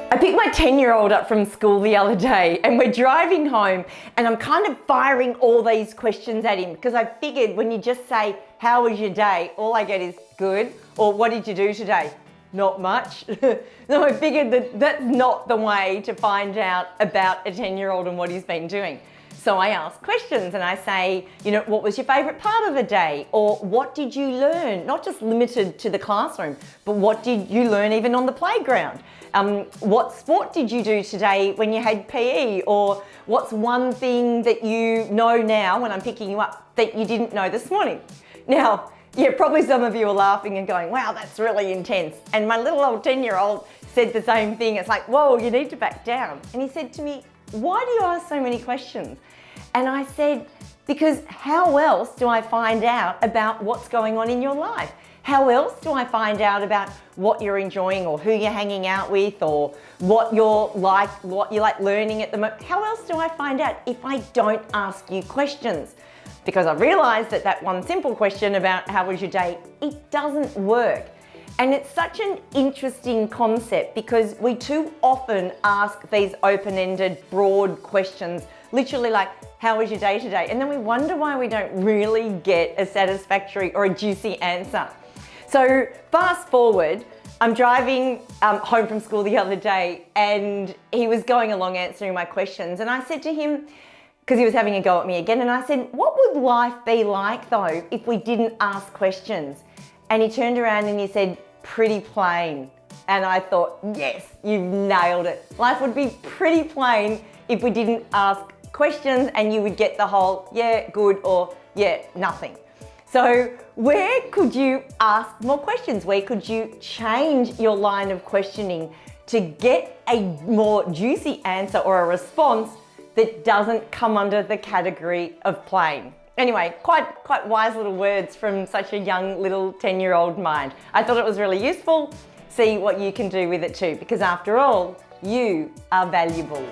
I picked my 10-year-old up from school the other day and we're driving home and I'm kind of firing all these questions at him because I figured when you just say, how was your day? All I get is good, or what did you do today? Not much. So I figured that that's not the way to find out about a 10-year-old and what he's been doing. So I ask questions and I say, what was your favorite part of the day? Or what did you learn? Not just limited to the classroom, but what did you learn even on the playground? What sport did you do today when you had PE? Or what's one thing that you know now when I'm picking you up that you didn't know this morning? Now, yeah, probably some of you are laughing and going, wow, that's really intense. And my little old 10-year-old said the same thing. It's like, whoa, you need to back down. And he said to me, why do you ask so many questions? And I said, because how else do I find out about what's going on in your life? How else do I find out about what you're enjoying or who you're hanging out with or what you like learning at the moment? How else do I find out if I don't ask you questions? Because I realized that one simple question about how was your day, it doesn't work. And it's such an interesting concept because we too often ask these open-ended, broad questions, literally like, how was your day today? And then we wonder why we don't really get a satisfactory or a juicy answer. So fast forward, I'm driving home from school the other day and he was going along answering my questions. And I said to him, because he was having a go at me again, and I said, what would life be like though if we didn't ask questions? And he turned around and he said, pretty plain. And I thought, yes, you've nailed it. Life would be pretty plain if we didn't ask questions and you would get the whole, yeah, good, or yeah, nothing. So where could you ask more questions? Where could you change your line of questioning to get a more juicy answer or a response that doesn't come under the category of plain? Anyway, quite wise little words from such a young little 10-year-old mind. I thought it was really useful. See what you can do with it too, because after all, you are valuable.